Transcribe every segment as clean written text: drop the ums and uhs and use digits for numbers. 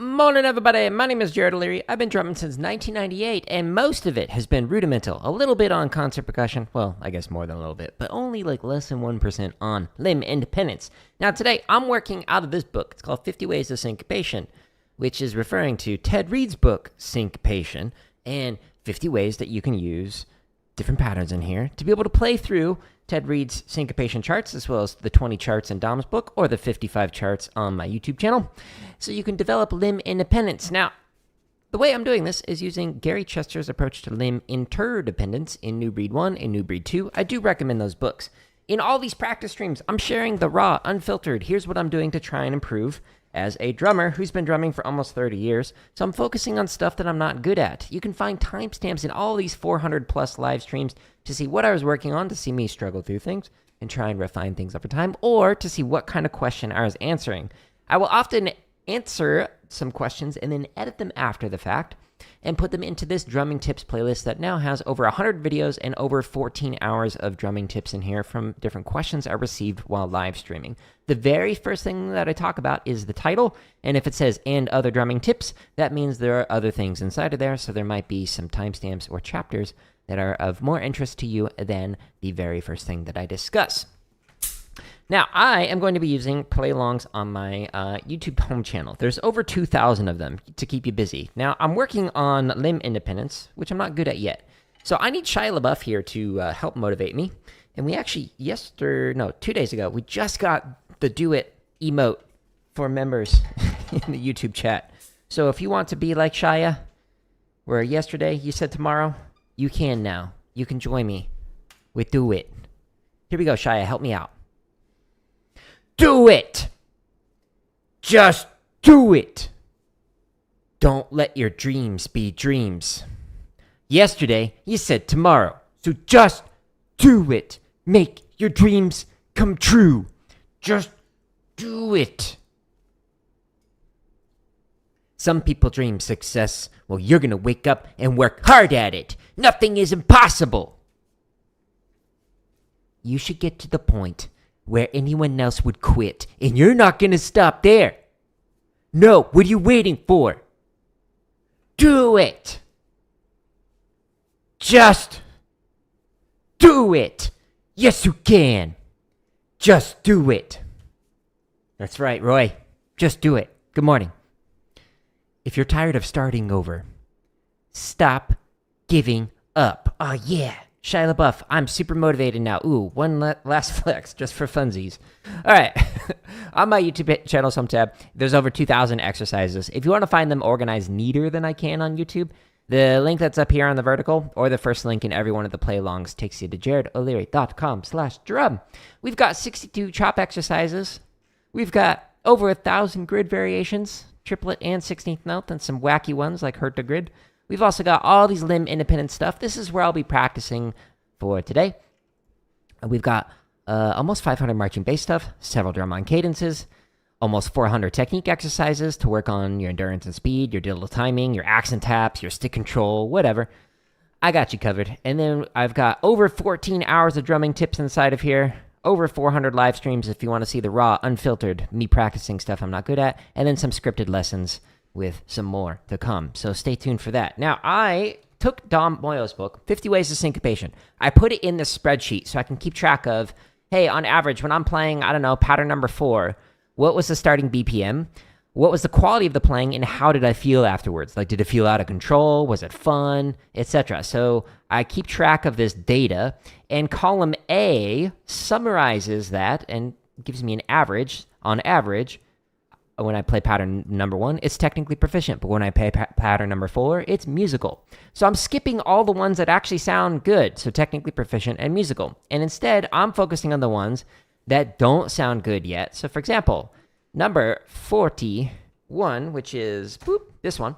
Morning, everybody. My name is Jared O'Leary. I've been drumming since 1998, and most of it has been rudimental. A little bit on concert percussion. Well, I guess more than a little bit, but only like less than 1% on limb independence. Now, today, I'm working out of this book. It's called 50 Ways to Syncopation, which is referring to Ted Reed's book, Syncopation, and 50 ways that you can use different patterns in here to be able to play through Ted Reed's syncopation charts, as well as the 20 charts in Dom's book, or the 55 charts on my YouTube channel, so you can develop limb independence. Now, the way I'm doing this is using Gary Chester's approach to limb interdependence in New Breed 1 and New Breed 2. I do recommend those books. In all these practice streams, I'm sharing the raw, unfiltered, here's what I'm doing to try and improve as a drummer who's been drumming for almost 30 years, so I'm focusing on stuff that I'm not good at. You can find timestamps in all these 400 plus live streams to see what I was working on, to see me struggle through things and try and refine things over time, or to see what kind of question I was answering. I will often answer some questions and then edit them after the fact and put them into this drumming tips playlist that now has over 100 videos and over 14 hours of drumming tips in here from different questions I received while live streaming. The very first thing that I talk about is the title, and if it says "and other drumming tips," that means there are other things inside of there, so there might be some timestamps or chapters that are of more interest to you than the very first thing that I discuss. Now, I am going to be using play-alongs on my YouTube home channel. There's over 2,000 of them to keep you busy. Now, I'm working on limb independence, which I'm not good at yet. So I need Shia LaBeouf here to help motivate me. And we actually, 2 days ago, we just got the Do It emote for members in the YouTube chat. So if you want to be like Shia, where yesterday you said tomorrow, you can now. You can join me with Do It. Here we go, Shia, help me out. Do it! Just do it! Don't let your dreams be dreams. Yesterday, you said tomorrow, so just do it. Make your dreams come true. Just do it. Some people dream success. Well, you're gonna wake up and work hard at it. Nothing is impossible. You should get to the point where anyone else would quit, and you're not gonna stop there. No, what are you waiting for? Do it! Just do it! Yes, you can! Just do it! That's right, Roy. Just do it. Good morning. If you're tired of starting over, stop giving up. Oh, yeah. Shia LaBeouf, I'm super motivated now. Ooh, one last flex just for funsies. All right. On my YouTube channel, some tab, there's over 2,000 exercises. If you want to find them organized neater than I can on YouTube, the link that's up here on the vertical, or the first link in every one of the play-alongs, takes you to jaredoleary.com/drum. We've got 62 chop exercises. We've got over 1,000 grid variations, triplet and 16th note, and some wacky ones like Hurt the Grid. We've also got all these limb independent stuff. This is where I'll be practicing for today. We've got almost 500 marching bass stuff, several drum on cadences, almost 400 technique exercises to work on your endurance and speed, your digital timing, your accent taps, your stick control, whatever. I got you covered. And then I've got over 14 hours of drumming tips inside of here, over 400 live streams if you want to see the raw, unfiltered, me practicing stuff I'm not good at, and then some scripted lessons with some more to come. So stay tuned for that. Now, I took Dom Moyo's book, 50 Ways to Syncopation. I put it in the spreadsheet so I can keep track of, hey, on average, when I'm playing, I don't know, pattern number 4, what was the starting BPM? What was the quality of the playing, and how did I feel afterwards? Like, did it feel out of control? Was it fun? Etc. So I keep track of this data, and column A summarizes that and gives me an average. On average, when I play pattern number 1, it's technically proficient, but when I play pattern number 4, it's musical. So I'm skipping all the ones that actually sound good, so technically proficient and musical. And instead, I'm focusing on the ones that don't sound good yet. So for example, number 41, which is this one.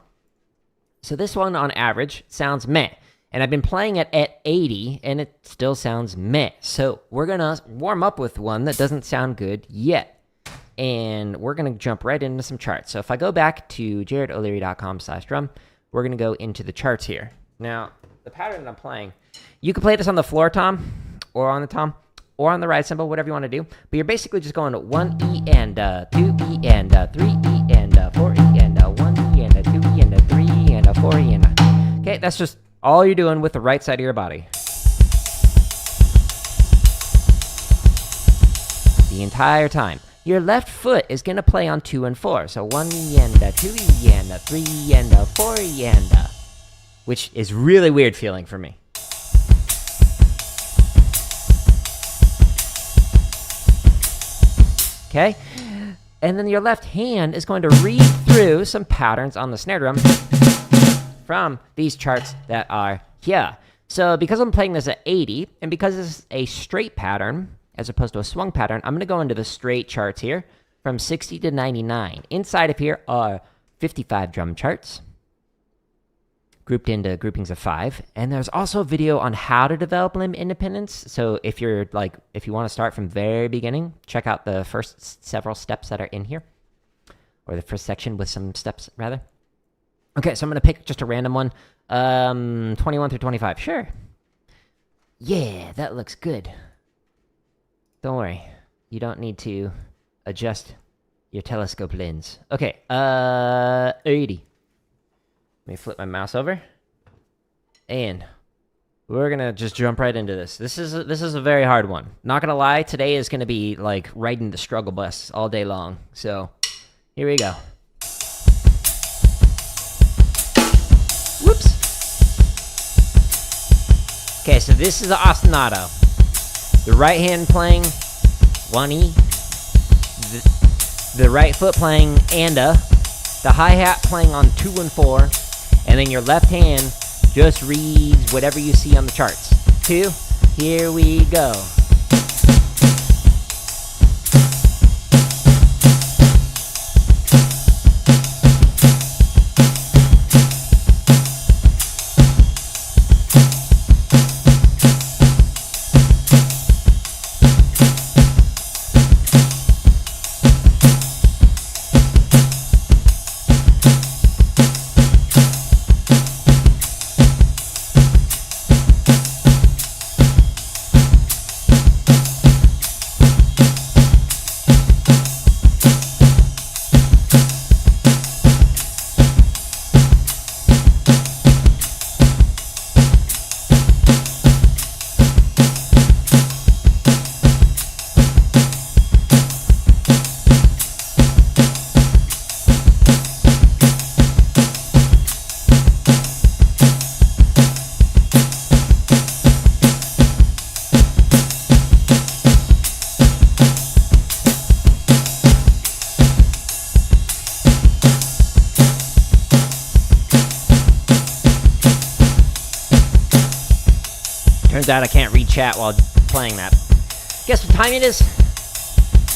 So this one on average sounds meh. And I've been playing it at 80, and it still sounds meh. So we're going to warm up with one that doesn't sound good yet. And we're going to jump right into some charts. So if I go back to jaredoleary.com/drum, we're going to go into the charts here. Now, the pattern that I'm playing, you can play this on the floor tom, or on the tom, or on the ride cymbal, whatever you want to do. But you're basically just going to 1 E and 2 E and 3 E and 4 E and 1 That's just all you're doing with the right side of your body. The entire time. Your left foot is going to play on 2 and 4. So 1 yanda, 2 yanda, 3 yanda, 4 yanda. Which is really weird feeling for me. Okay? And then your left hand is going to read through some patterns on the snare drum from these charts that are here. So because I'm playing this at 80, and because this is a straight pattern, as opposed to a swung pattern, I'm going to go into the straight charts here from 60 to 99. Inside of here are 55 drum charts, grouped into groupings of 5. And there's also a video on how to develop limb independence. So if you want to start from very beginning, check out the first several steps that are in here. Or the first section with some steps, rather. Okay, so I'm going to pick just a random one. 21 through 25. Sure. Yeah, that looks good. Don't worry. You don't need to adjust your telescope lens. Okay, 80. Let me flip my mouse over. And we're going to just jump right into this. This is a very hard one. Not going to lie, today is going to be like riding the struggle bus all day long. So, here we go. Whoops. Okay, so this is the ostinato. The right hand playing 1E. The right foot playing anda. The hi-hat playing on 2 and 4. And then your left hand just reads whatever you see on the charts. 2. Here we go. Turns out I can't read chat while playing that. Guess what time it is?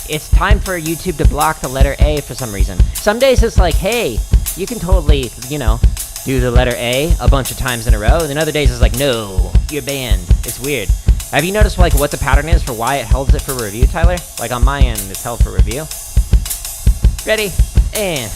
It's time for YouTube to block the letter A for some reason. Some days it's like, hey, you can totally, do the letter A a bunch of times in a row. And then other days it's like, no, you're banned. It's weird. Have you noticed what the pattern is for why it holds it for review, Tyler? Like on my end, it's held for review. Ready? And...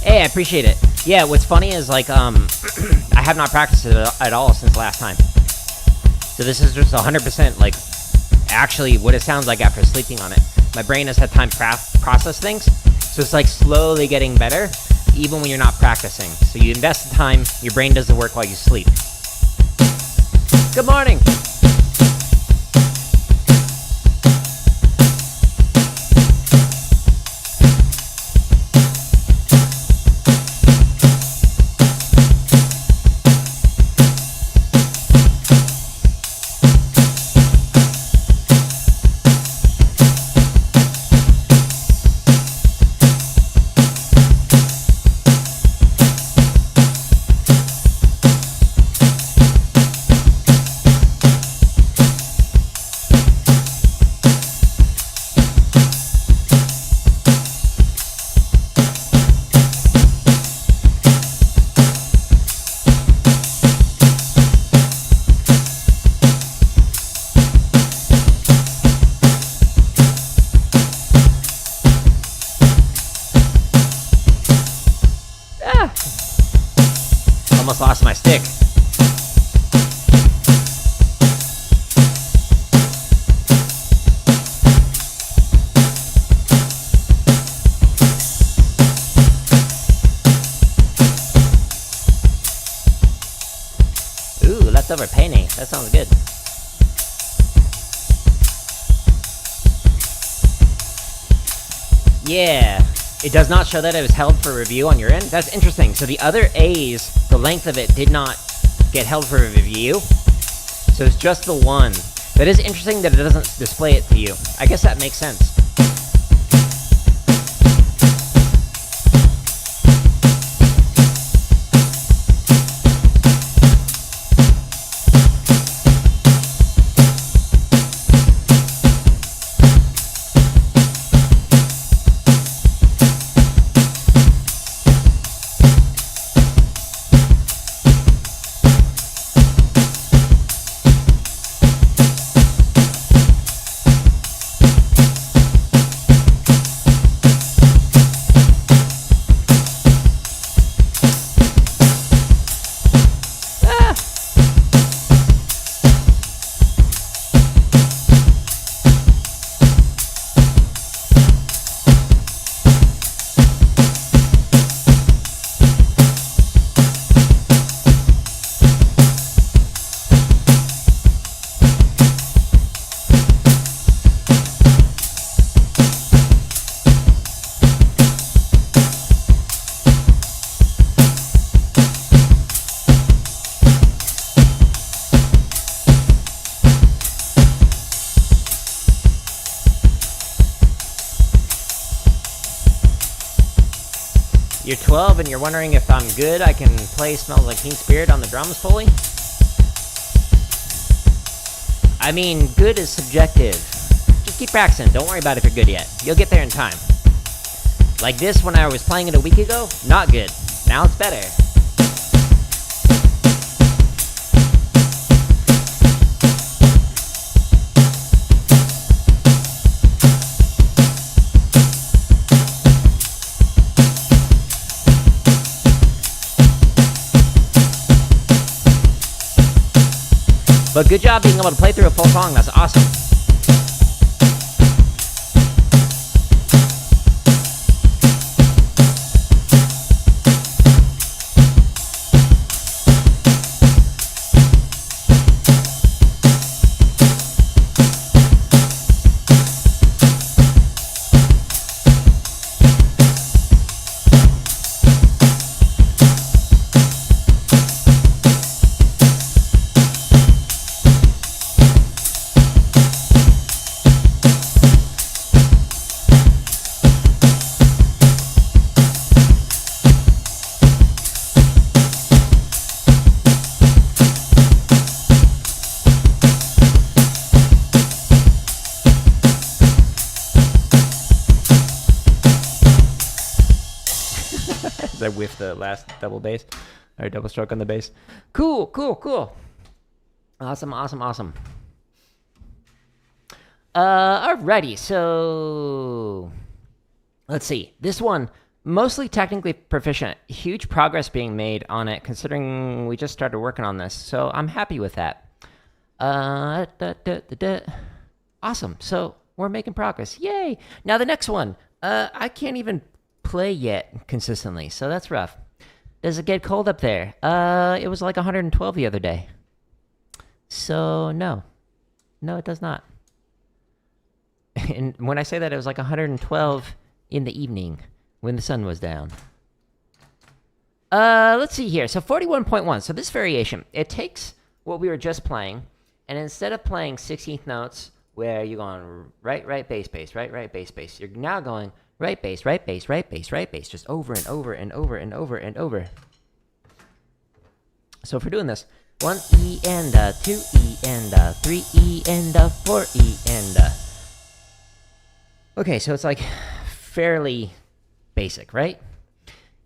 Hey, I appreciate it. Yeah, what's funny is, like, I have not practiced it at all since last time. So this is just 100%, like, actually what it sounds like after sleeping on it. My brain has had time to process things, so it's, like, slowly getting better. even when you're not practicing. So you invest the time, your brain does the work while you sleep. Good morning. Almost lost my stick. Ooh, leftover painting. That sounds good. Yeah. It does not show that it was held for review on your end. That's interesting. So the other A's, the length of it did not get held for review. So it's just the one. That is interesting that it doesn't display it to you. I guess that makes sense. You're 12 and you're wondering if I'm good, I can play Smells Like Teen Spirit on the drums fully? I mean, good is subjective. Just keep practicing, don't worry about if you're good yet. You'll get there in time. Like this when I was playing it a week ago, not good. Now it's better. But good job being able to play through a full song, that's awesome. I whiffed the last double bass, or double stroke on the bass. Cool, cool, cool. Awesome, awesome, awesome. Alrighty, so let's see. This one, mostly technically proficient. Huge progress being made on it, considering we just started working on this. So I'm happy with that. Awesome. So we're making progress. Yay! Now the next one, I can't even play yet consistently, so that's rough. Does it get cold up there? It was like 112 the other day. So, no. No, it does not. And when I say that, it was like 112 in the evening when the sun was down. Let's see here. So 41.1. So this variation, it takes what we were just playing, and instead of playing 16th notes where you're going right, bass, right, bass, you're now going right, bass, right, bass, just over and over and over and over and over. So if we're doing this, 1 E and a 2 E and a 3 E and a 4 E and a. Okay, so it's like fairly basic, right?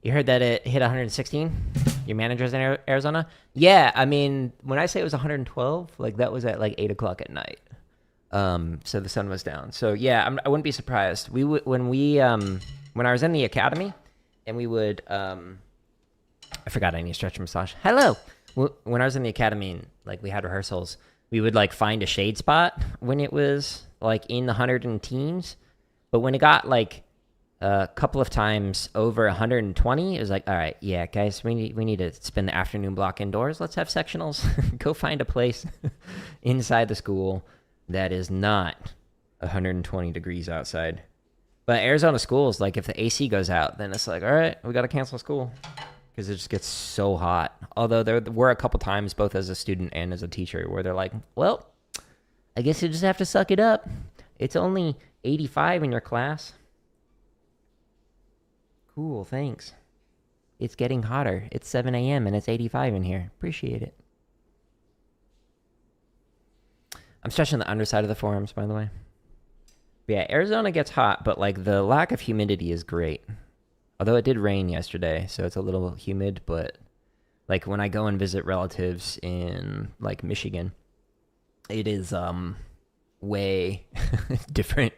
You heard that it hit 116? Your manager's in Arizona? Yeah, I mean, when I say it was 112, like that was at like 8 o'clock at night. So the sun was down. So yeah, I wouldn't be surprised. When I was in the academy, and we would, I forgot I need a stretch massage. Hello! When I was in the academy and like we had rehearsals, we would like find a shade spot when it was like in the 110s. But when it got like a couple of times over 120, it was like, all right, yeah, guys, we need to spend the afternoon block indoors. Let's have sectionals. Go find a place inside the school that is not 120 degrees outside. But Arizona schools, like if the AC goes out, then it's like, all right, we got to cancel school because it just gets so hot. Although there were a couple times, both as a student and as a teacher, where they're like, well, I guess you just have to suck it up. It's only 85 in your class. Cool, thanks. It's getting hotter. It's 7 a.m. and it's 85 in here. Appreciate it. I'm stretching the underside of the forearms, by the way. But yeah, Arizona gets hot, but like the lack of humidity is great. Although it did rain yesterday, so it's a little humid, but like when I go and visit relatives in like Michigan, it is way different.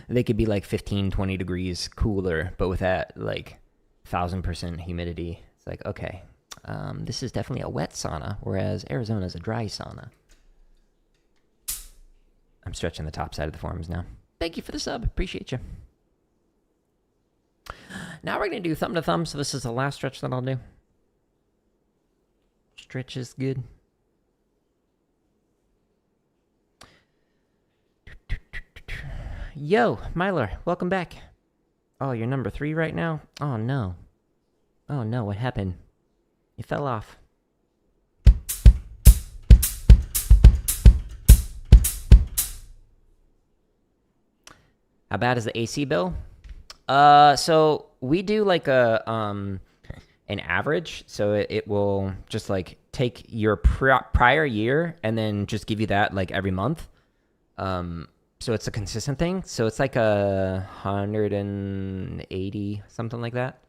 They could be like 15, 20 degrees cooler, but with that like 1,000% humidity, it's like, okay, this is definitely a wet sauna, whereas Arizona is a dry sauna. I'm stretching the top side of the forearms now. Thank you for the sub. Appreciate you. Now we're going to do thumb to thumb, so this is the last stretch that I'll do. Stretch is good. Yo, Myler, welcome back. Oh, you're number 3 right now? Oh, no. Oh, no, what happened? You fell off. How bad is the AC bill? So we do like an average. So it will just like take your prior year and then just give you that like every month. So it's a consistent thing. So it's like 180, something like that.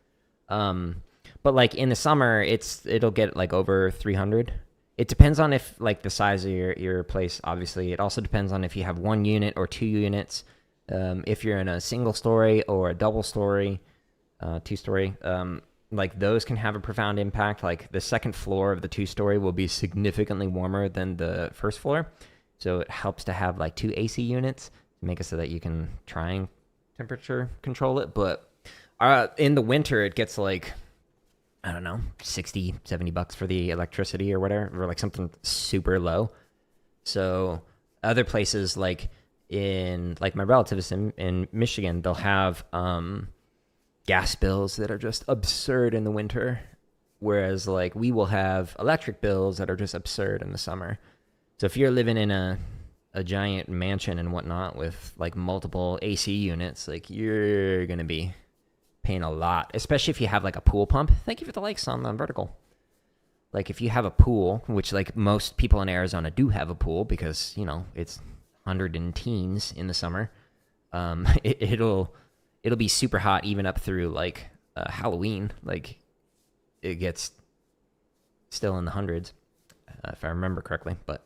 But like in the summer, it'll get like over 300. It depends on if like the size of your place, obviously. It also depends on if you have 1 unit or 2 units. If you're in a single story or a double story, 2-story, like those can have a profound impact. Like the second floor of the 2-story will be significantly warmer than the first floor. So it helps to have like 2 AC units to make it so that you can try and temperature control it. But in the winter, it gets like, I don't know, $60, $70 for the electricity or whatever, or like something super low. So other places like in like my relatives in Michigan, they'll have gas bills that are just absurd in the winter, whereas like we will have electric bills that are just absurd in the summer. So if you're living in a giant mansion and whatnot with like multiple AC units, like you're gonna be paying a lot, especially if you have like a pool pump. Thank you for the likes on the vertical. Like if you have a pool, which like most people in Arizona do have a pool because, you know, it's 110s in the summer. It'll be super hot even up through like Halloween. Like it gets still in the hundreds, if I remember correctly. But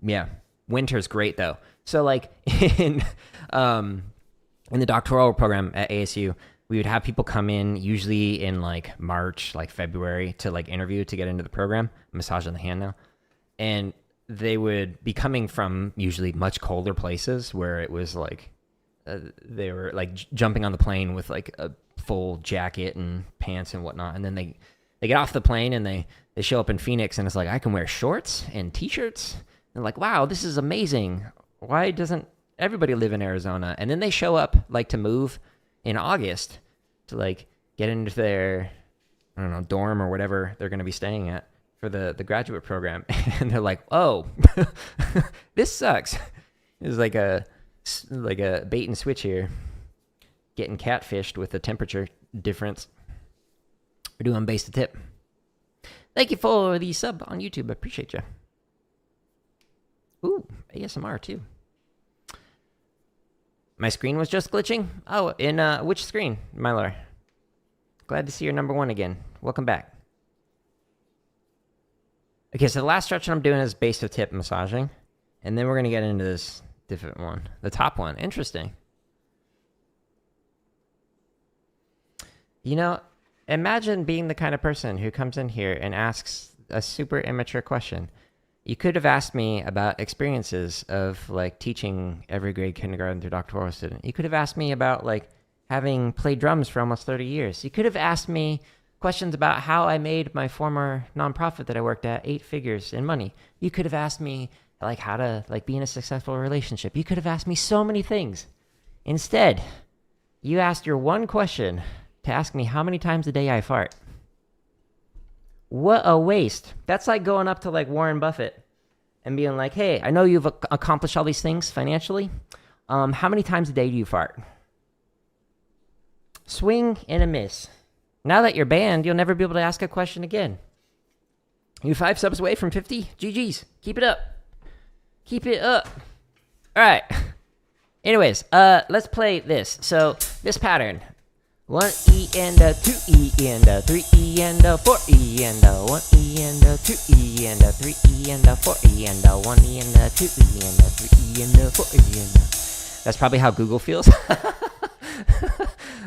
yeah, winter's great though. So like in the doctoral program at ASU, we would have people come in usually in like March, like February to like interview to get into the program. Massage on the hand now. And they would be coming from usually much colder places where it was like they were like jumping on the plane with like a full jacket and pants and whatnot, and then they get off the plane and they show up in Phoenix, and it's like, I can wear shorts and t-shirts, and like, wow, this is amazing. Why doesn't everybody live in Arizona? And then they show up like to move in August to like get into their, I don't know, dorm or whatever they're going to be staying at for the graduate program. And they're like, oh, this sucks. It's like a bait and switch here. Getting catfished with the temperature difference. We're doing base to tip. Thank you for the sub on YouTube. I appreciate you. Ooh, ASMR too. My screen was just glitching. Oh, in which screen, Mylar? Glad to see your number one again. Welcome back. Okay, so the last stretch I'm doing is base to tip massaging. And then we're going to get into this different one. The top one. Interesting. You know, imagine being the kind of person who comes in here and asks a super immature question. You could have asked me about experiences of like teaching every grade kindergarten through doctoral student. You could have asked me about like having played drums for almost 30 years. You could have asked me questions about how I made my former nonprofit that I worked at 8 figures in money. You could have asked me like how to like be in a successful relationship. You could have asked me so many things. Instead, you asked your one question to ask me how many times a day I fart. What a waste. That's like going up to like Warren Buffett and being like, hey, I know you've accomplished all these things financially. How many times a day do you fart? Swing and a miss. Now that you're banned, you'll never be able to ask a question again. You're 5 subs away from 50. GG's. Keep it up. Keep it up. All right. Anyways, let's play this. So this pattern. 1 E and a 2 E and a 3 E and a 4 E and a 1 E and a 2 E and a 3 E and a 4 E and a 1 E and a 2 E and a 3 E and a 4 E and a. That's probably how Google feels.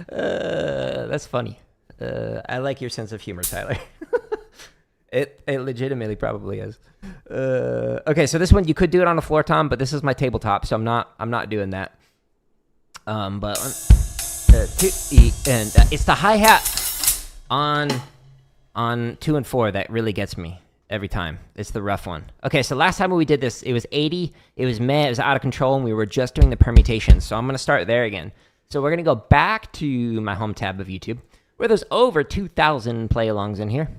That's funny. I like your sense of humor, Tyler. It legitimately probably is. Okay, so this one you could do it on the floor tom, but this is my tabletop, so I'm not doing that. But 2 E and it's the hi-hat on 2 and 4 that really gets me every time. It's the rough one. Okay, so last time when we did this, it was 80. It was it was out of control, and we were just doing the permutations. So I'm going to start there again. So we're going to go back to my home tab of YouTube, where there's over 2,000 play-alongs in here.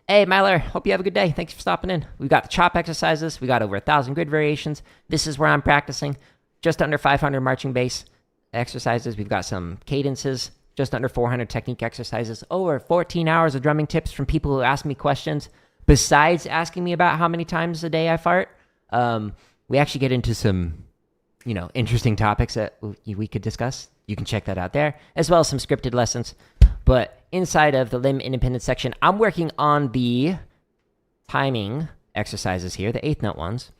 Hey, Myler, hope you have a good day. Thanks for stopping in. We've got the chop exercises. We got over 1,000 grid variations. This is where I'm practicing. Just under 500 marching bass exercises. We've got some cadences, just under 400 technique exercises, over 14 hours of drumming tips from people who ask me questions. Besides asking me about how many times a day I fart, we actually get into some, interesting topics that we could discuss. You can check that out there, as well as some scripted lessons. But inside of the limb independent section, I'm working on the timing exercises here, the 8th note ones.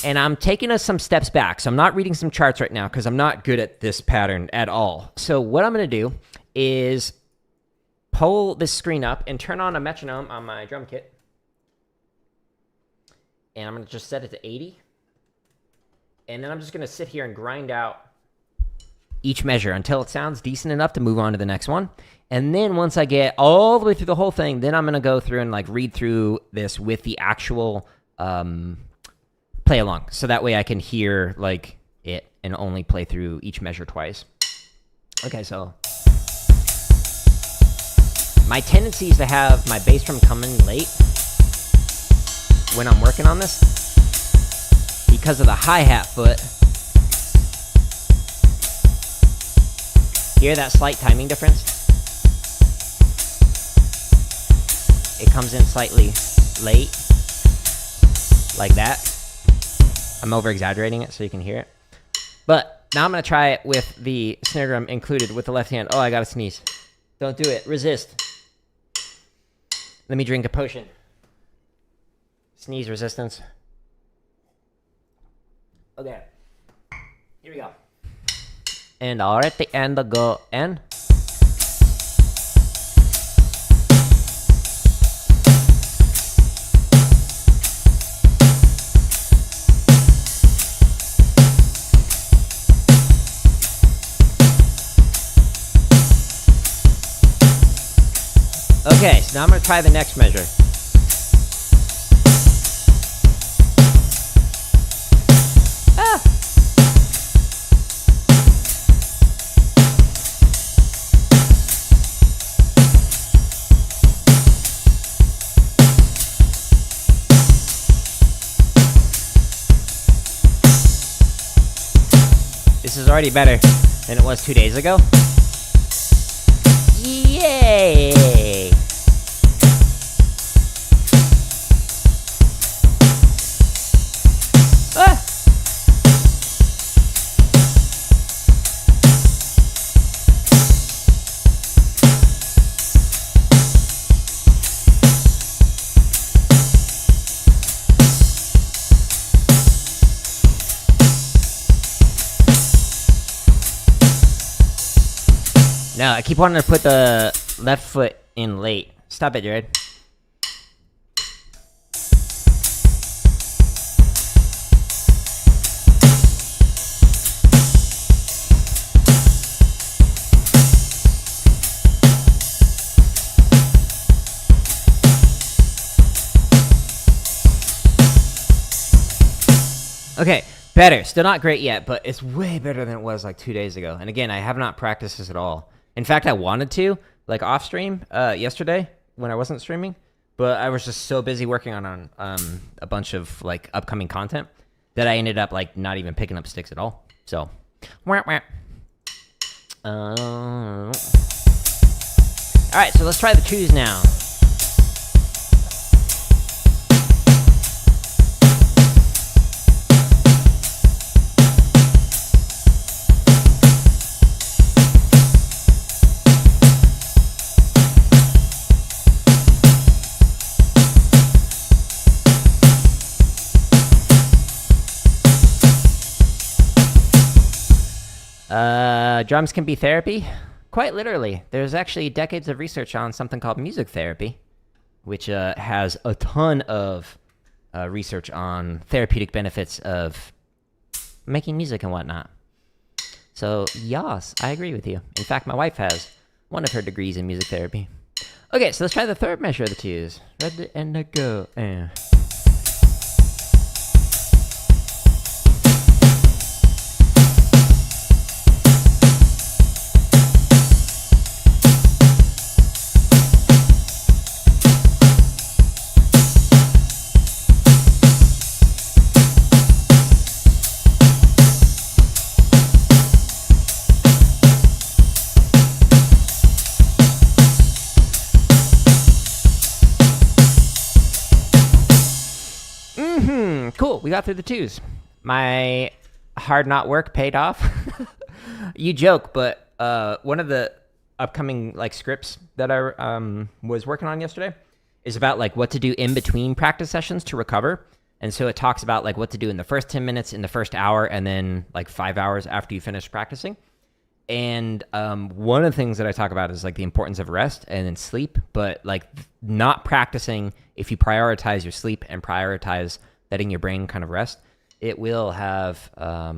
And I'm taking us some steps back. So I'm not reading some charts right now because I'm not good at this pattern at all. So what I'm going to do is pull this screen up and turn on a metronome on my drum kit. And I'm going to just set it to 80. And then I'm just going to sit here and grind out each measure until it sounds decent enough to move on to the next one. And then once I get all the way through the whole thing, then I'm going to go through and like read through this with the actual play along. So that way I can hear like it and only play through each measure twice. Okay, so my tendency is to have my bass drum coming late when I'm working on this because of the hi-hat foot. Hear that slight timing difference? It comes in slightly late, like that. I'm over-exaggerating it so you can hear it. But now I'm going to try it with the snare drum included with the left hand. Oh, I got to sneeze. Don't do it. Resist. Let me drink a potion. Sneeze resistance. Okay. Here we go. And already and the go and. Okay, so now I'm going to try the next measure. Ah! This is already better than it was 2 days ago. Yay! Ah! No, I keep wanting to put the left foot in late. Stop it, Jared. Okay, better. Still not great yet, but it's way better than it was like 2 days ago. And again, I have not practiced this at all. In fact, I wanted to, like off stream yesterday when I wasn't streaming, but I was just so busy working on a bunch of like upcoming content that I ended up like not even picking up sticks at all. So, all right, so let's try the twos now. Drums can be therapy. Quite literally. There's actually decades of research on something called music therapy, which has a ton of research on therapeutic benefits of making music and whatnot. So, yes, I agree with you. In fact, my wife has one of her degrees in music therapy. Okay, so let's try the third measure of the twos. Ready and go. Cool, we got through the twos. My hard not work paid off. You joke, but one of the upcoming like scripts that I was working on yesterday is about like what to do in between practice sessions to recover. And so it talks about like what to do in the first 10 minutes, in the first hour, and then like 5 hours after you finish practicing. And one of the things that I talk about is like the importance of rest and then sleep, but like not practicing, if you prioritize your sleep and prioritize letting your brain kind of rest, it will have a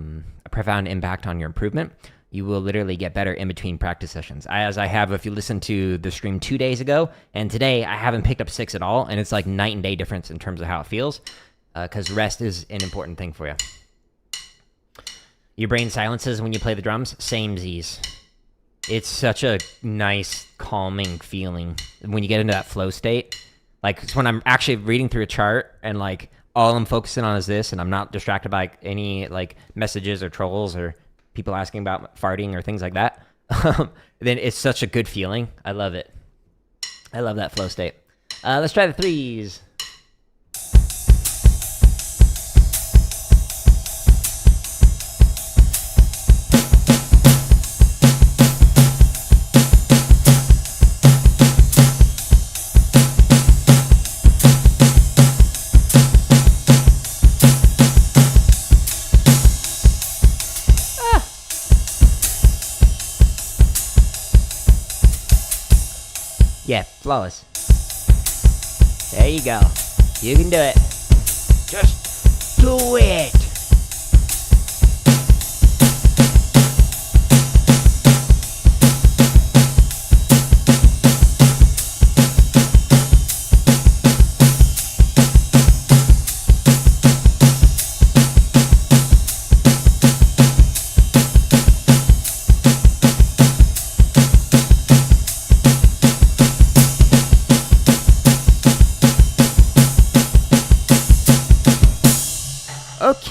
profound impact on your improvement. You will literally get better in between practice sessions. As I have, if you listen to the stream 2 days ago, and today I haven't picked up sticks at all, and it's like night and day difference in terms of how it feels, because rest is an important thing for you. Your brain silences when you play the drums, samesies. It's such a nice, calming feeling when you get into that flow state. Like, it's when I'm actually reading through a chart and like all I'm focusing on is this, and I'm not distracted by any like messages or trolls or people asking about farting or things like that. Then it's such a good feeling. I love it. I love that flow state. Let's try the threes. Yeah, flawless. There you go. You can do it. Just do it.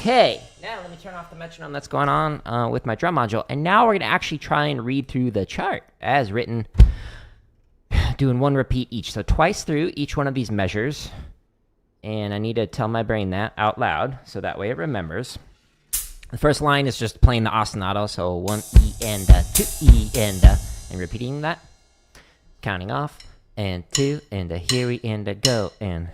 Okay, now let me turn off the metronome that's going on with my drum module. And now we're going to actually try and read through the chart as written, doing one repeat each. So twice through each one of these measures. And I need to tell my brain that out loud so that way it remembers. The first line is just playing the ostinato, so 1 E and 2 E and repeating that. Counting off, and 2 and here we and go and.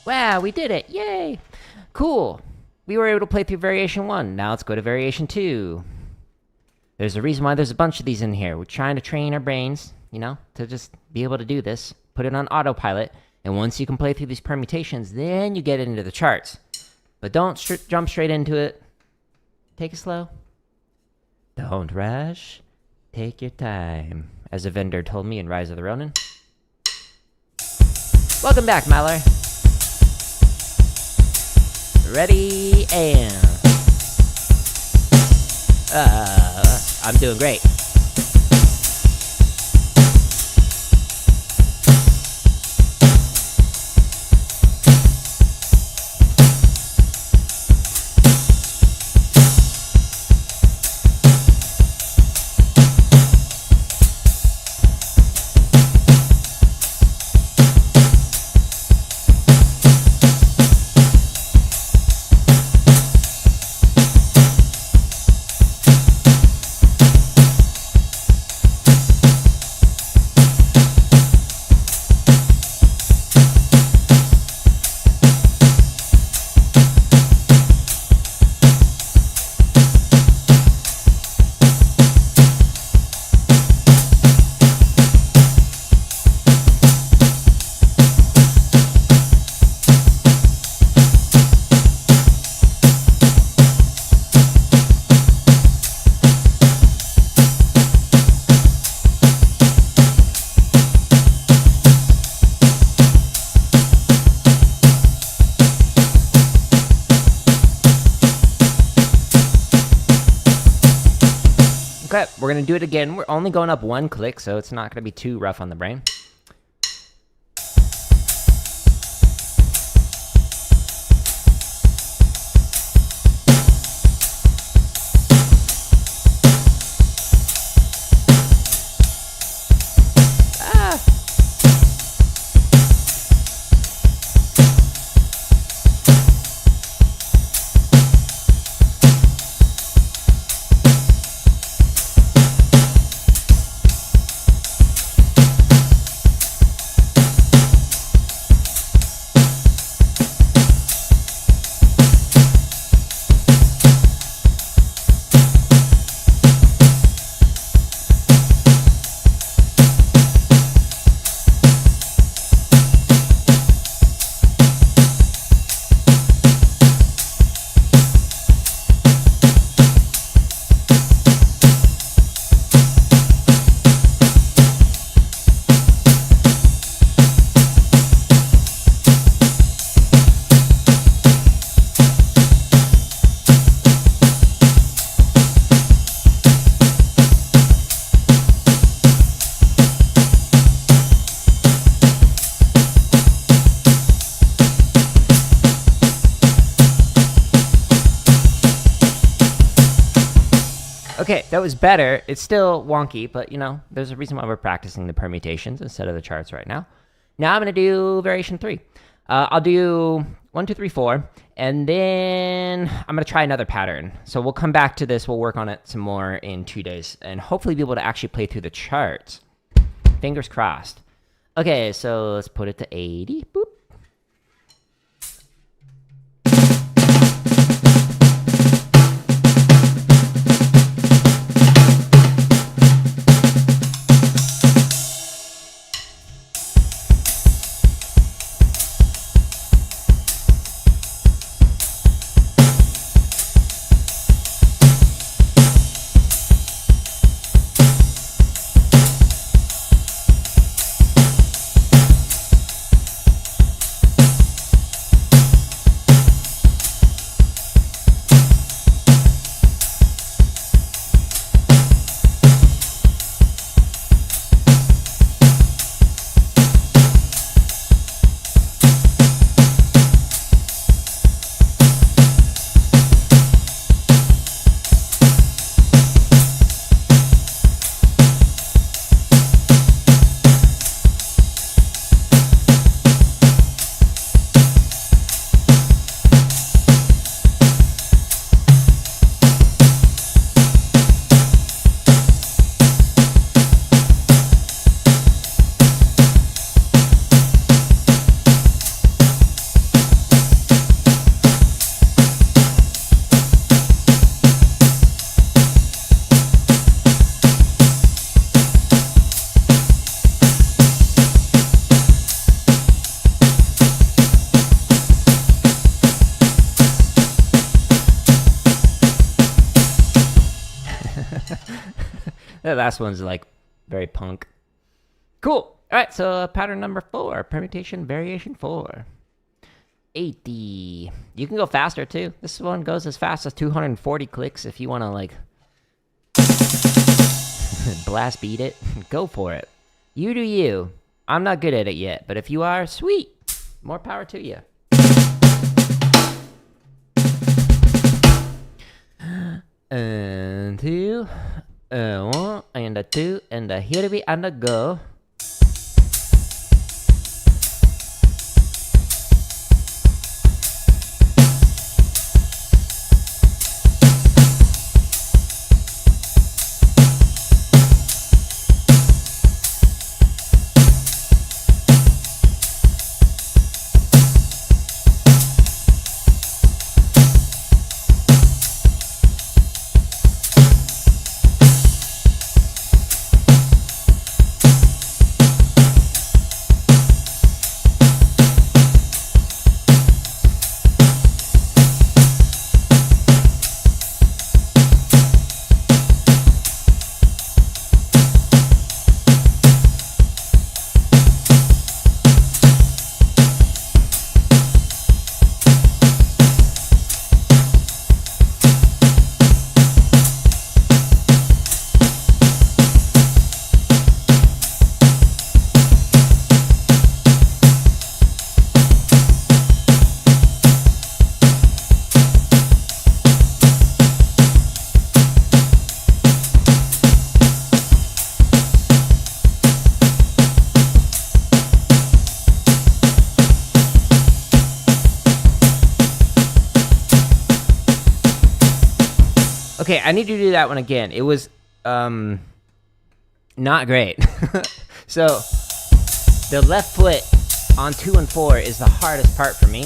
Wow, we did it. Yay. Cool. We were able to play through variation 1. Now let's go to variation 2. There's a reason why there's a bunch of these in here. We're trying to train our brains, you know, to just be able to do this. Put it on autopilot. And once you can play through these permutations, then you get into the charts. But don't jump straight into it. Take it slow. Don't rush. Take your time. As a vendor told me in Rise of the Ronin. Welcome back, Maller. Ready, and... I'm doing great. Okay, we're going to do it again. We're only going up one click, so it's not going to be too rough on the brain. Okay, that was better. It's still wonky, but you know, there's a reason why we're practicing the permutations instead of the charts right now. Now I'm going to do variation 3. I'll do 1, 2, 3, 4, and then I'm going to try another pattern. So we'll come back to this. We'll work on it some more in 2 days and hopefully be able to actually play through the charts. Fingers crossed. Okay, so let's put it to 80. Boop. That last one's like very punk. Cool. All right, so pattern number 4, permutation variation 4. 80. You can go faster too. This one goes as fast as 240 clicks if you want to like blast beat it. Go for it. You do you. I'm not good at it yet, but if you are, sweet. More power to you. And 2, 1, and a 2, and a here we and a go. Okay, I need to do that one again. It was not great. So the left foot on 2 and 4 is the hardest part for me.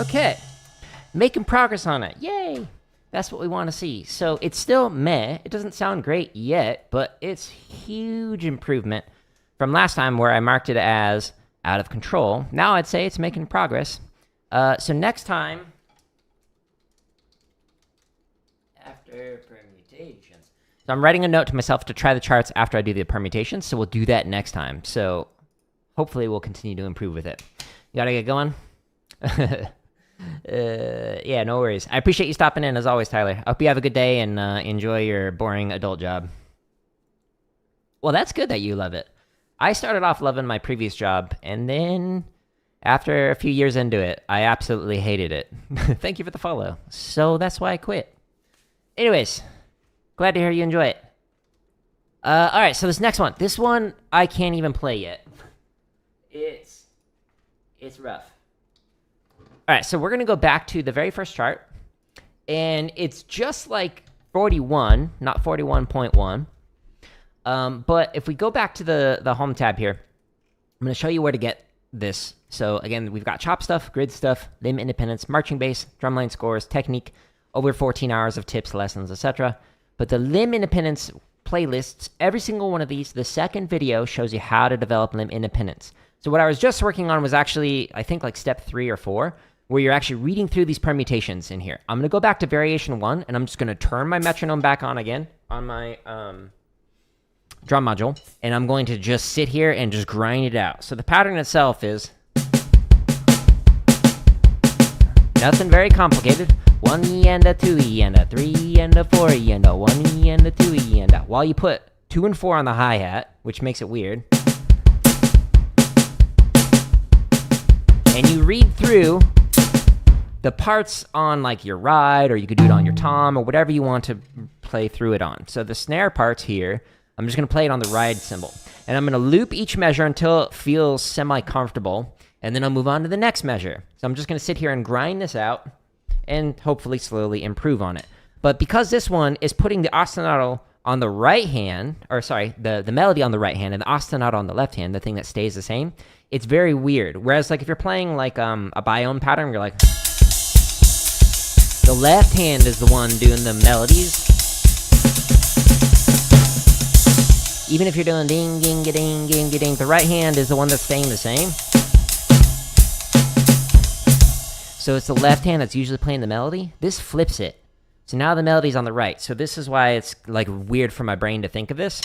Okay. Making progress on it. Yay! That's what we want to see. So it's still meh. It doesn't sound great yet, but it's huge improvement from last time where I marked it as out of control. Now I'd say it's making progress. So next time, after permutations. So I'm writing a note to myself to try the charts after I do the permutations, so we'll do that next time. So hopefully we'll continue to improve with it. You gotta get going? Yeah, no worries. I appreciate you stopping in as always, Tyler. I hope you have a good day and enjoy your boring adult job. Well, that's good that you love it. I started off loving my previous job, and then after a few years into it, I absolutely hated it. Thank you for the follow. So that's why I quit. Anyways, glad to hear you enjoy it. All right, so this next one. This one I can't even play yet. It's rough. All right, so we're going to go back to the very first chart, and it's just like 41, not 41.1. But if we go back to the home tab here, I'm going to show you where to get this. So again, we've got chop stuff, grid stuff, limb independence, marching bass, drumline scores, technique, over 14 hours of tips, lessons, etc. But the limb independence playlists, every single one of these, the second video shows you how to develop limb independence. So what I was just working on was actually, I think like step 3 or 4, where you're actually reading through these permutations in here. I'm going to go back to variation 1, and I'm just going to turn my metronome back on again on my drum module, and I'm going to just sit here and just grind it out. So the pattern itself is nothing very complicated. 1 E and a 2 E and a 3 E and a 4 E and a 1 E and a 2 E and a. While you put 2 and 4 on the hi-hat, which makes it weird. And you read through the parts on like your ride, or you could do it on your tom, or whatever you want to play through it on. So the snare parts here, I'm just going to play it on the ride cymbal. And I'm going to loop each measure until it feels semi-comfortable, and then I'll move on to the next measure. So I'm just going to sit here and grind this out, and hopefully slowly improve on it. But because this one is putting the ostinato on the right hand, or sorry, the melody on the right hand, and the ostinato on the left hand, the thing that stays the same, it's very weird. Whereas like if you're playing like a biome pattern, you're like, the left hand is the one doing the melodies. Even if you're doing ding, ding, ding, ding, ding, the right hand is the one that's staying the same. So it's the left hand that's usually playing the melody. This flips it. So now the melody's on the right. So this is why it's like weird for my brain to think of this.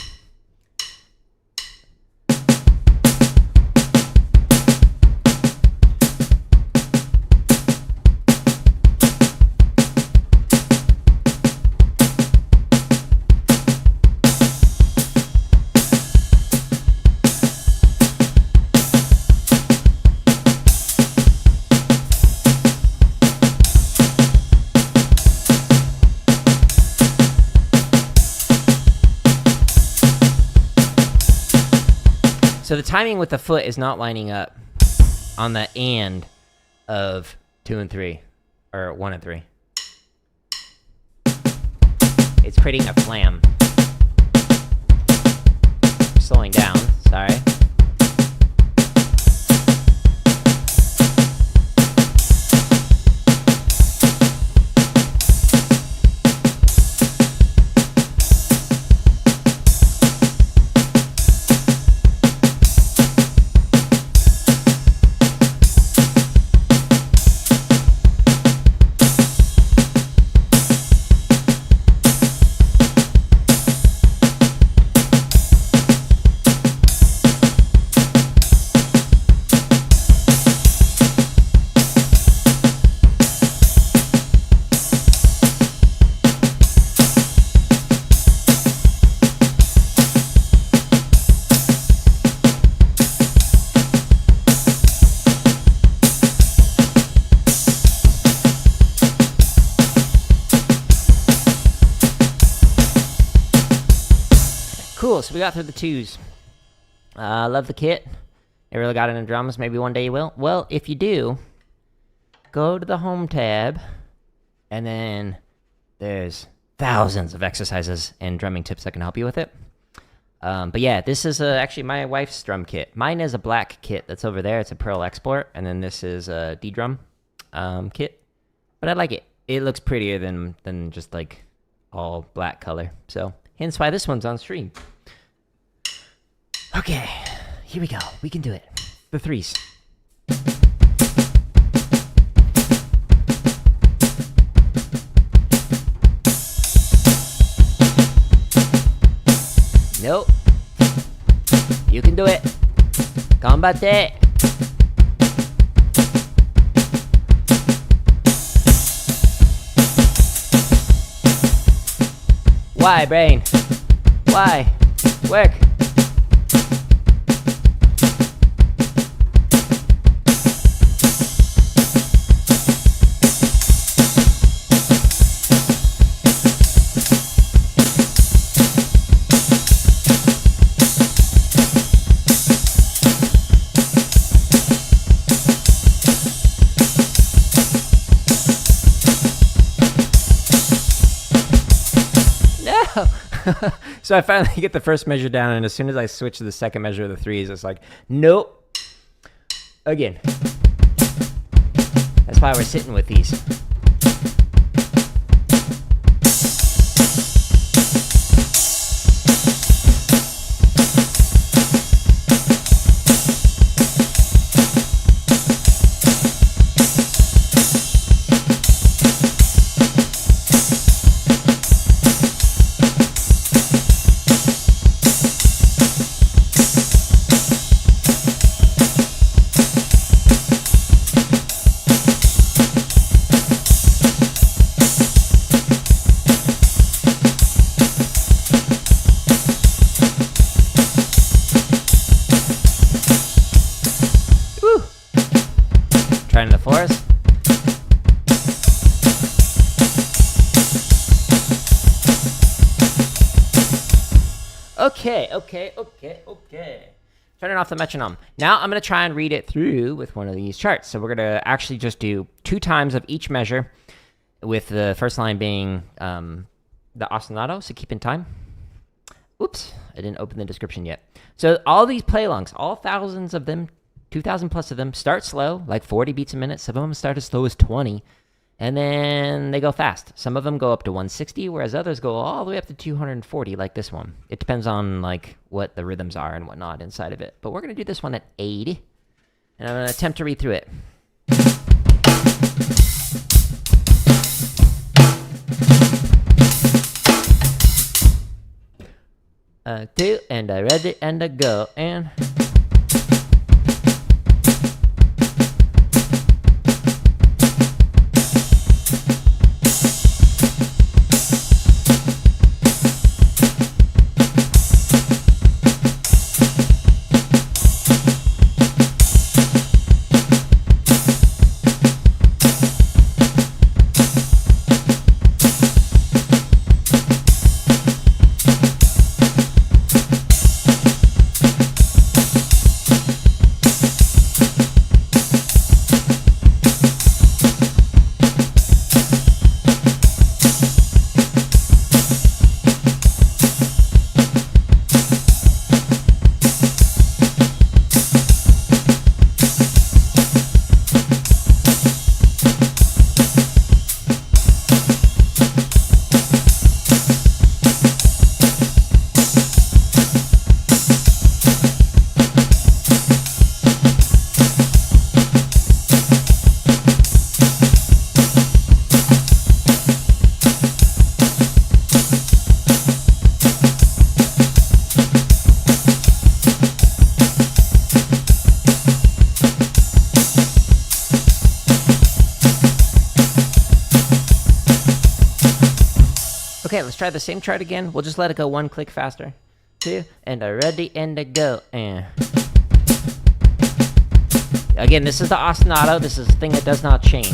So the timing with the foot is not lining up on the and of 2 and 3, or 1 and 3. It's creating a flam. Slowing down, sorry. Cool, so we got through the 2s. Love the kit. I really got into drums. Maybe one day you will. Well, if you do, go to the home tab, and then there's thousands of exercises and drumming tips that can help you with it. But yeah, this is actually my wife's drum kit. Mine is a black kit that's over there. It's a Pearl Export, and then this is a D-drum. kit, but I like it. It looks prettier than just like all black color. So hence why this one's on stream. Okay, here we go. We can do it. The threes. Nope. You can do it. Ganbatte. Why, brain? Why? Work. So I finally get the first measure down, and as soon as I switch to the second measure of the threes, it's like, nope. Again. That's why we're sitting with these. Trying the fours. Okay. Turning off the metronome. Now I'm going to try and read it through with one of these charts. So we're going to actually just do 2 times of each measure, with the first line being the ostinato, so keep in time. Oops, I didn't open the description yet. So all these play-alongs, all thousands of them, 2,000 plus of them, start slow, like 40 beats a minute. Some of them start as slow as 20, and then they go fast. Some of them go up to 160, whereas others go all the way up to 240, like this one. It depends on like what the rhythms are and whatnot inside of it. But we're going to do this one at 80, and I'm going to attempt to read through it. Two, and I ready, and I go, and... Okay, let's try the same chart again. We'll just let it go 1 click faster. 2, and a ready, and a go, and... Again, this is the ostinato. This is a thing that does not change.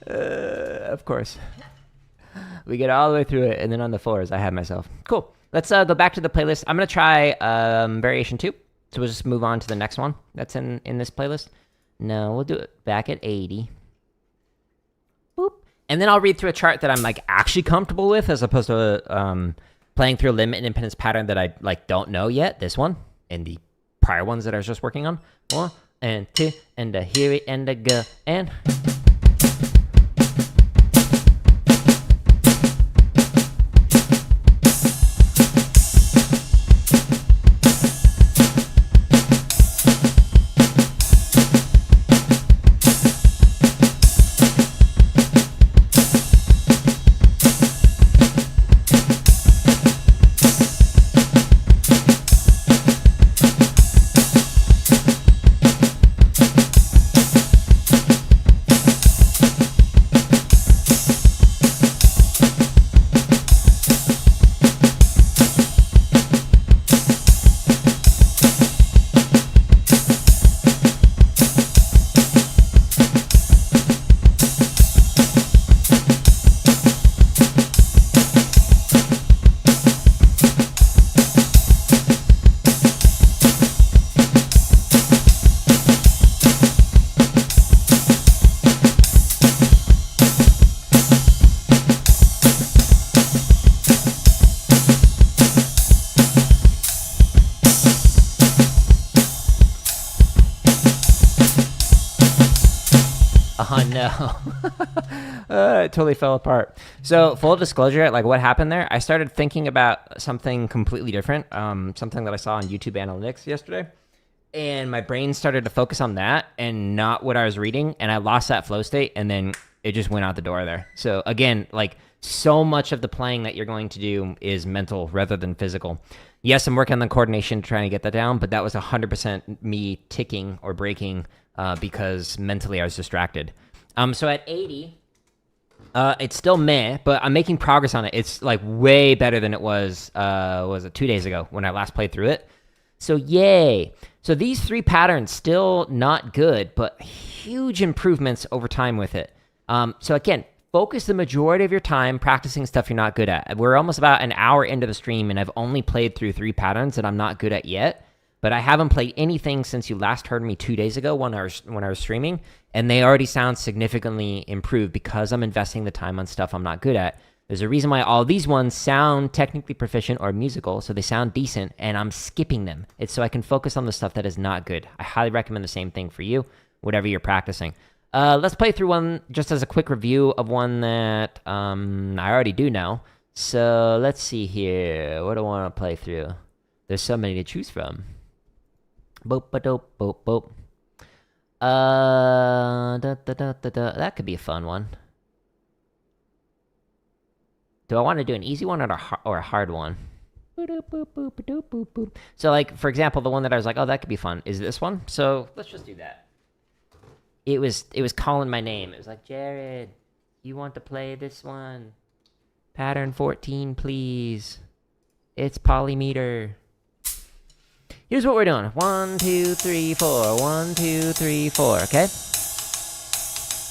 Of course. We get all the way through it, and then on the fours, I had myself. Cool. Let's go back to the playlist. I'm going to try variation 2. So we'll just move on to the next one that's in this playlist. No, we'll do it back at 80. Boop. And then I'll read through a chart that I'm like actually comfortable with, as opposed to playing through a limit and impedance pattern that I like don't know yet. This one and the prior ones that I was just working on. 1 and 2 and a hear it and a go and. Oh no. It totally fell apart. So full disclosure, like what happened there, I started thinking about something completely different, something that I saw on YouTube Analytics yesterday, and my brain started to focus on that and not what I was reading, and I lost that flow state, and then it just went out the door there. So again, like so much of the playing that you're going to do is mental rather than physical. Yes, I'm working on the coordination trying to get that down, but that was 100% me ticking or breaking because mentally I was distracted. So at 80, it's still meh, but I'm making progress on it. It's like way better than it was 2 days ago when I last played through it. So yay. So these three patterns still not good, but huge improvements over time with it. So again, focus the majority of your time practicing stuff you're not good at. We're almost about an hour into the stream, and I've only played through three patterns that I'm not good at yet. But I haven't played anything since you last heard me 2 days ago when I was streaming, and they already sound significantly improved because I'm investing the time on stuff I'm not good at. There's a reason why all these ones sound technically proficient or musical, so they sound decent, and I'm skipping them. It's so I can focus on the stuff that is not good. I highly recommend the same thing for you, whatever you're practicing. Let's play through one just as a quick review of one that I already do know. So let's see here. What do I want to play through? There's so many to choose from. Boop, ba-dope, boop, boop. That could be a fun one. Do I want to do an easy one or a hard one? So, like, for example, the one that I was like, oh, that could be fun, is this one. So let's just do that. It was calling my name. It was like, Jared, you want to play this one? Pattern 14, please. It's polymeter. Here's what we're doing. 1, 2, 3, 4. 1, 2, 3, 4. Okay?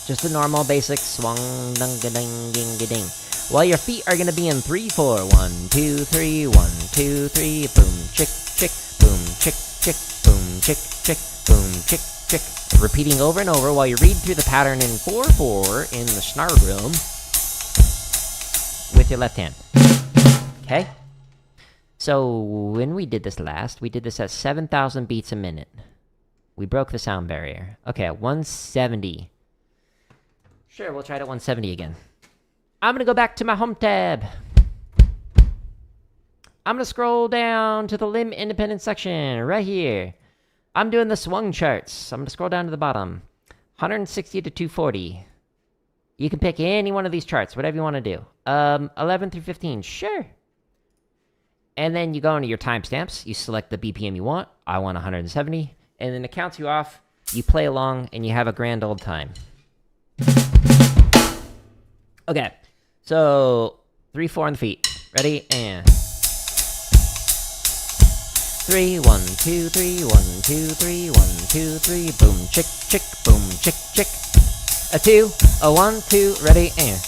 Just a normal basic swung ding ding ding ding. While your feet are gonna be in 3/4. 1, 2, 3. 1, 2, 3. Boom, chick, chick. Boom, chick, chick. Boom, chick, chick. Boom, chick, chick. Repeating over and over while you read through the pattern in 4/4 in the snare room with your left hand. Okay? So when we did this last, we did this at 7,000 beats a minute. We broke the sound barrier. Okay, at 170. Sure, we'll try it at 170 again. I'm gonna go back to my home tab. I'm gonna scroll down to the limb independent section right here. I'm doing the swung charts. I'm gonna scroll down to the bottom. 160 to 240. You can pick any one of these charts, whatever you want to do. 11 through 15, sure. And then you go into your timestamps. You select the BPM you want. I want 170. And then it counts you off. You play along, and you have a grand old time. Okay. So, 3, 4 on the feet. Ready? And 3, 1, 2, 3, 1, 2, 3, 1, 2, 3. Boom, chick, chick, boom, chick, chick. a 2, a 1, 2, ready, and.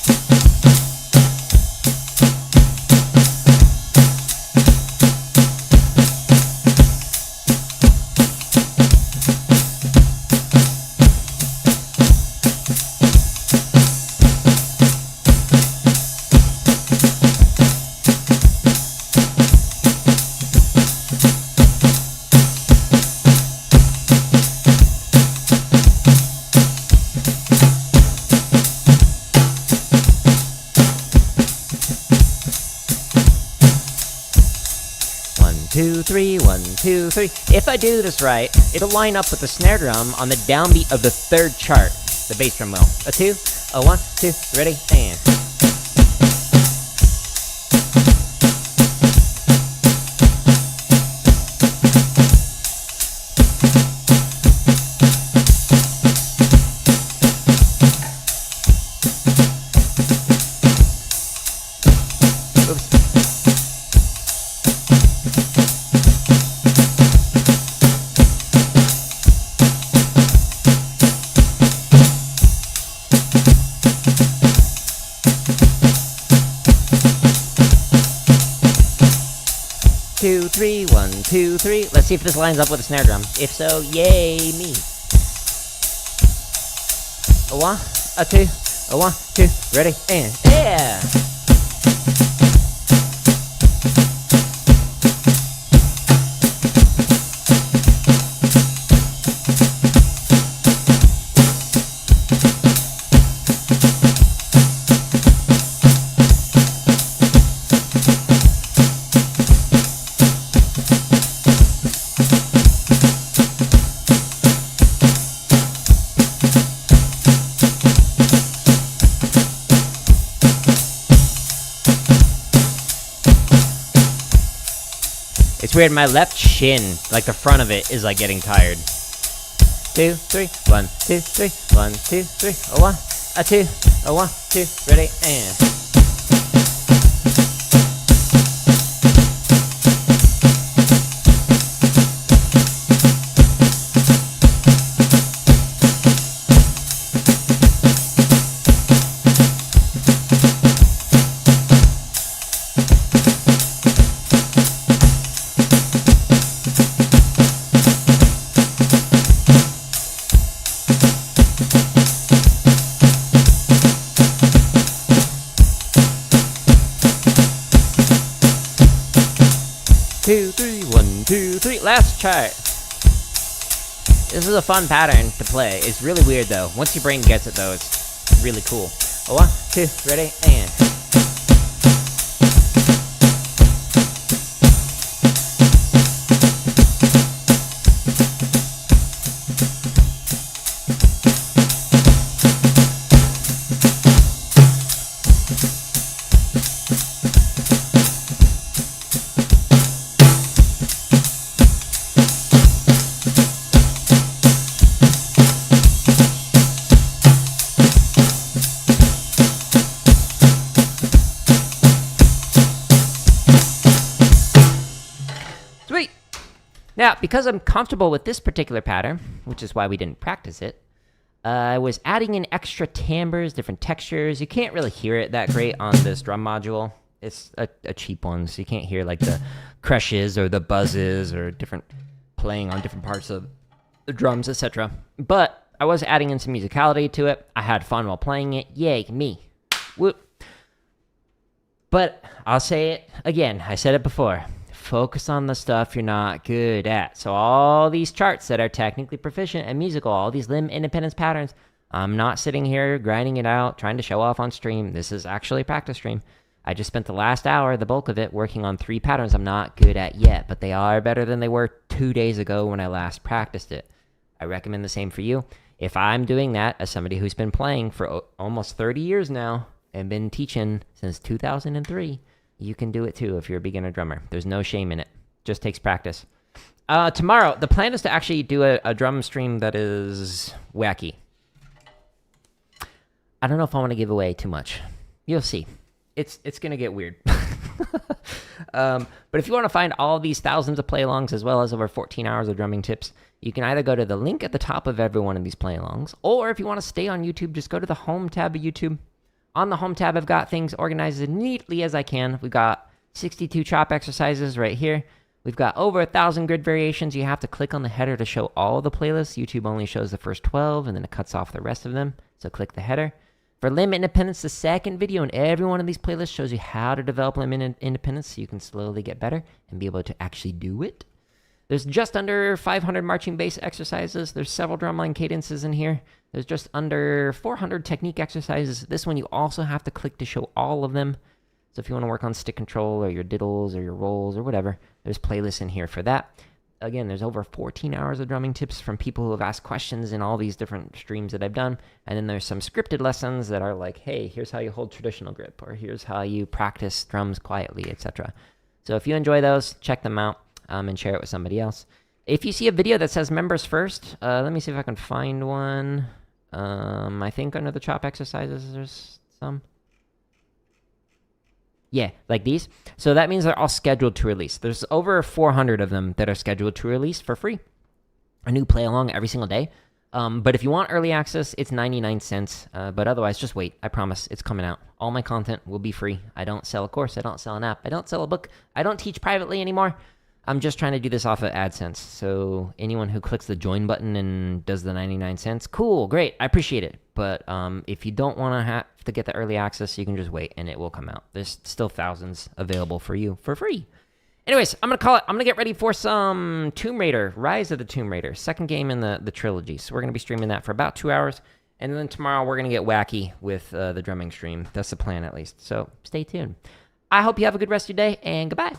Two, three, 1, 2, 3. If I do this right, it'll line up with the snare drum on the downbeat of the third chart. The bass drum will. A 2, a 1, 2, ready, and. Two, three, 1, 2, 3. Let's see if this lines up with a snare drum. If so, yay me. A 1, a 2, a 1, 2, ready, and yeah. 'It's weird, my left shin, like the front of it, is like getting tired. 2, 3, 1, 2, 3, 1, 2, 3, a 1, a 2, a 1, 2, ready, and. 2, 3, 1, 2, 3. Last chart. This is a fun pattern to play. It's really weird though. Once your brain gets it though, it's really cool. 1, 2, ready, and. Sweet! Now, because I'm comfortable with this particular pattern, which is why we didn't practice it, I was adding in extra timbres, different textures. You can't really hear it that great on this drum module. It's a cheap one, so you can't hear like the crashes or the buzzes or different playing on different parts of the drums, etc. But I was adding in some musicality to it. I had fun while playing it. Yay, me. Whoop. But I'll say it again. I said it before. Focus on the stuff you're not good at. So all these charts that are technically proficient and musical, all these limb independence patterns, I'm not sitting here grinding it out, trying to show off on stream. This is actually a practice stream. I just spent the last hour, the bulk of it, working on 3 patterns I'm not good at yet, but they are better than they were 2 days ago when I last practiced it. I recommend the same for you. If I'm doing that as somebody who's been playing for almost 30 years now and been teaching since 2003, you can do it too if you're a beginner drummer. There's no shame in it. Just takes practice. Tomorrow, the plan is to actually do a drum stream that is wacky. I don't know if I want to give away too much. You'll see. It's going to get weird. But if you want to find all these thousands of play-alongs as well as over 14 hours of drumming tips, you can either go to the link at the top of every one of these play-alongs, or if you want to stay on YouTube, just go to the home tab of YouTube. On the home tab, I've got things organized as neatly as I can. We've got 62 chop exercises right here. We've got over 1,000 grid variations. You have to click on the header to show all of the playlists. YouTube only shows the first 12, and then it cuts off the rest of them. So click the header. For limb independence, the second video in every one of these playlists shows you how to develop limb independence so you can slowly get better and be able to actually do it. There's just under 500 marching bass exercises. There's several drumline cadences in here. There's just under 400 technique exercises. This one you also have to click to show all of them. So if you want to work on stick control or your diddles or your rolls or whatever, there's playlists in here for that. Again, there's over 14 hours of drumming tips from people who have asked questions in all these different streams that I've done. And then there's some scripted lessons that are like, hey, here's how you hold traditional grip, or here's how you practice drums quietly, etc. So if you enjoy those, check them out and share it with somebody else. If you see a video that says members first, let me see if I can find one. I think under the chop exercises, there's some. Yeah, like these. So that means they're all scheduled to release. There's over 400 of them that are scheduled to release for free. A new play along every single day. But if you want early access, it's 99 cents. But otherwise, just wait. I promise it's coming out. All my content will be free. I don't sell a course. I don't sell an app. I don't sell a book. I don't teach privately anymore. I'm just trying to do this off of AdSense. So anyone who clicks the join button and does the 99 cents, cool, great, I appreciate it. But if you don't want to have to get the early access, you can just wait and it will come out. There's still thousands available for you for free. Anyways, I'm going to call it. I'm going to get ready for some Tomb Raider, Rise of the Tomb Raider, second game in the trilogy. So we're going to be streaming that for about 2 hours. And then tomorrow we're going to get wacky with the drumming stream. That's the plan at least. So stay tuned. I hope you have a good rest of your day and goodbye.